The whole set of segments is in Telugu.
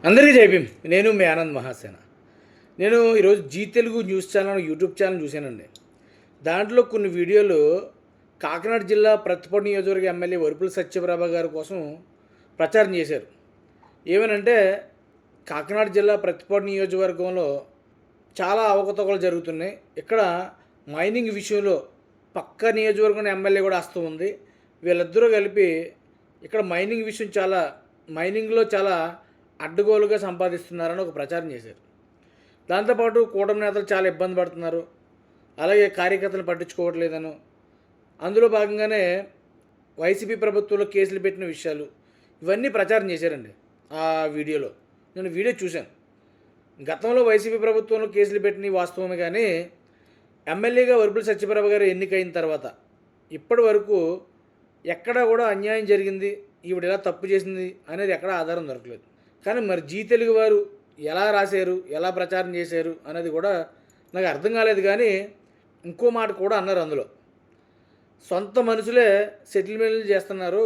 అందరికీ జై భీమ్. నేను మీ ఆనంద్ మహాసేన. నేను ఈరోజు Zee Telugu news channel YouTube channel చూశానండి. దాంట్లో కొన్ని వీడియోలు కాకినాడ జిల్లా ప్రతిపాడు నియోజకవర్గ ఎమ్మెల్యే వరుపుల సత్యప్రభ గారి కోసం ప్రచారం చేశారు. ఏమనంటే కాకినాడ జిల్లా ప్రతిపాడు నియోజకవర్గంలో చాలా అవకతవకలు జరుగుతున్నాయి. ఇక్కడ మైనింగ్ విషయంలో పక్క నియోజకవర్గం ఎమ్మెల్యే కూడా వస్తూ ఉంది. వీళ్ళిద్దరూ కలిపి ఇక్కడ మైనింగ్లో చాలా అడ్డగోలుగా సంపాదిస్తున్నారని ఒక ప్రచారం చేశారు. దాంతోపాటు కూటమి నేతలు చాలా ఇబ్బంది పడుతున్నారు, అలాగే కార్యకర్తలు పట్టించుకోవట్లేదను, అందులో భాగంగానే వైసీపీ ప్రభుత్వంలో కేసులు పెట్టిన విషయాలు ఇవన్నీ ప్రచారం చేశారండి. ఆ వీడియోలో నేను వీడియో చూశాను. గతంలో వైసీపీ ప్రభుత్వంలో కేసులు పెట్టిన వాస్తవమే, కానీ ఎమ్మెల్యేగా వరుపుల సత్యప్రభ గారు ఎన్నికైన తర్వాత ఇప్పటి వరకు ఎక్కడా కూడా అన్యాయం జరిగింది, ఈవిడ ఎలా తప్పు చేసింది అనేది ఎక్కడా ఆధారం దొరకలేదు. కానీ మరి జీ తెలుగు వారు ఎలా రాశారు, ఎలా ప్రచారం చేశారు అనేది కూడా నాకు అర్థం కాలేదు. కానీ ఇంకో మాట కూడా అన్నారు అందులో, సొంత మనుషులే సెటిల్మెంట్లు చేస్తున్నారు,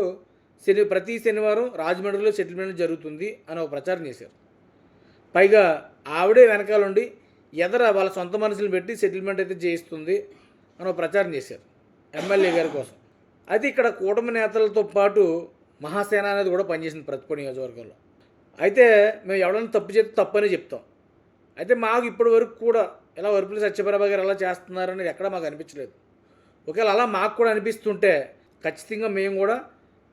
ప్రతి శనివారం రాజమండ్రిలో సెటిల్మెంట్ జరుగుతుంది అని ఒక ప్రచారం చేశారు. పైగా ఆవిడే వెనకాలండి ఎదర వాళ్ళ సొంత మనుషులు పెట్టి సెటిల్మెంట్ అయితే చేయిస్తుంది అని ఒక ప్రచారం చేశారు ఎమ్మెల్యే గారి కోసం. అయితే ఇక్కడ కూటమి నేతలతో పాటు మహాసేన అనేది కూడా పనిచేసింది ప్రతిపాడు నియోజకవర్గంలో. అయితే మేము ఎవరైనా తప్పు చేస్తే తప్పనే చెప్తాం. అయితే మాకు ఇప్పటి వరకు కూడా ఇలా వరుపుల సత్యప్రభ గారు ఎలా చేస్తున్నారనేది ఎక్కడ మాకు అనిపించలేదు. ఒకవేళ అలా మాకు కూడా అనిపిస్తుంటే ఖచ్చితంగా మేము కూడా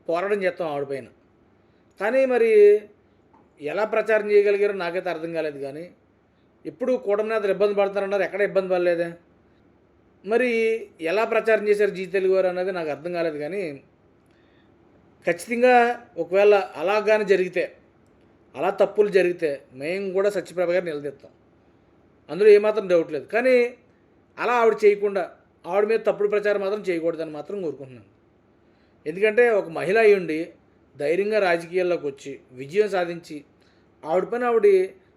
పోరాటం చేస్తాం ఆవిడపైన. కానీ మరి ఎలా ప్రచారం చేయగలిగారో నాకైతే అర్థం కాలేదు. కానీ ఎప్పుడు కూటమి నేతలు ఇబ్బంది పడుతున్నారన్నారు, ఎక్కడ ఇబ్బంది పడలేదే. మరి ఎలా ప్రచారం చేశారు జీ తెలుగు వారు అనేది నాకు అర్థం కాలేదు. కానీ ఖచ్చితంగా ఒకవేళ అలాగానే జరిగితే, అలా తప్పులు జరిగితే మేము కూడా సత్యప్రభ గారిని నిలదీస్తాం, అందులో ఏమాత్రం డౌట్ లేదు. కానీ అలా ఆవిడ చేయకుండా, ఆవిడ మీద తప్పుడు ప్రచారం మాత్రం చేయకూడదని మాత్రం కోరుకుంటున్నాను. ఎందుకంటే ఒక మహిళ అయ్యుండి ధైర్యంగా రాజకీయాల్లోకి వచ్చి విజయం సాధించి ఆవిడ పని ఆవిడ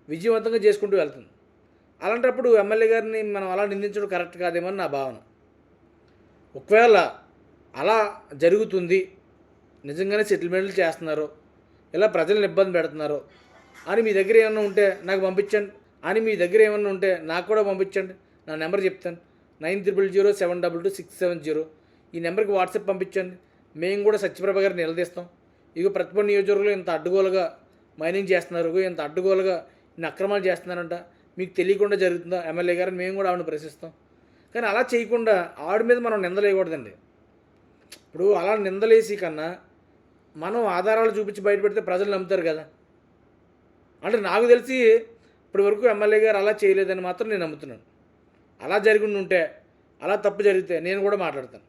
విజయవంతంగా చేసుకుంటూ వెళ్తుంది. అలాంటప్పుడు ఎమ్మెల్యే గారిని మనం అలా నిందించడం కరెక్ట్ కాదేమని నా భావన. ఒకవేళ అలా జరుగుతుంది, నిజంగానే సెటిల్మెంట్లు చేస్తున్నారు, ఇలా ప్రజలను ఇబ్బంది పెడుతున్నారు అని మీ దగ్గర ఏమన్నా ఉంటే నాకు పంపించండి, నాకు కూడా పంపించండి. నా నెంబర్ చెప్తాను, 9007222670. ఈ నెంబర్కి వాట్సాప్ పంపించండి. మేము కూడా సత్యప్రభ గారిని నిలదీస్తాం. ఇక ప్రతిపాడు నియోజకవర్గంలో ఇంత అడ్డుగోలుగా మైనింగ్ చేస్తున్నారు, ఇంత అడ్డుగోలుగా ఇన్ని అక్రమాలు చేస్తున్నారంట, మీకు తెలియకుండా జరుగుతుందా ఎమ్మెల్యే గారిని మేము కూడా ఆవిడని ప్రశ్నిస్తాం. కానీ అలా చేయకుండా ఆవిడ మీద మనం నిందలేయకూడదండి. ఇప్పుడు అలా నిందలేసి కన్నా మనం ఆధారాలు చూపించి బయటపెడితే ప్రజలు నమ్ముతారు కదా. అంటే నాకు తెలిసి ఇప్పటి వరకు ఎమ్మెల్యే గారు అలా చేయలేదని మాత్రం నేను నమ్ముతున్నాను. అలా జరిగి ఉంటే, అలా తప్పు జరిగితే నేను కూడా మాట్లాడతాను.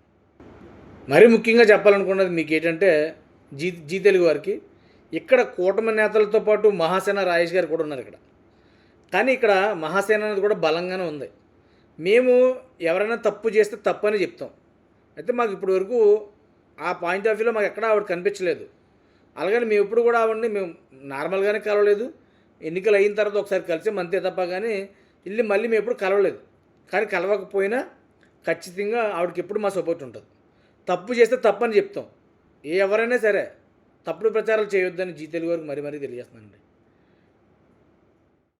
మరీ ముఖ్యంగా చెప్పాలనుకున్నది మీకు ఏంటంటే, జీ తెలుగు వారికి ఇక్కడ కూటమి నేతలతో పాటు మహాసేన రాజేష్ గారు కూడా ఉన్నారు ఇక్కడ. కానీ ఇక్కడ మహాసేన అనేది కూడా బలంగానే ఉంది. మేము ఎవరైనా తప్పు చేస్తే తప్పు అని చెప్తాం. అయితే మాకు ఇప్పటి వరకు ఆ పాయింట్ ఆఫ్ వ్యూలో మాకు ఎక్కడా ఆవిడ కనిపించలేదు. అలాగని మేము ఎప్పుడు కూడా ఆవిడని మేము నార్మల్గానే కలవలేదు. ఎన్నికలు అయిన తర్వాత ఒకసారి కలిసాం అంతే తప్ప, కానీ మళ్ళీ మేము ఎప్పుడు కలవలేదు. కానీ కలవకపోయినా ఖచ్చితంగా ఆవిడకి ఎప్పుడు మా సపోర్ట్ ఉంటుంది. తప్పు చేస్తే తప్పు అని చెప్తాం. ఎవరైనా సరే తప్పుడు ప్రచారాలు చేయొద్దని జీ తెలుగు వరకు మరీ తెలియజేస్తున్నానండి.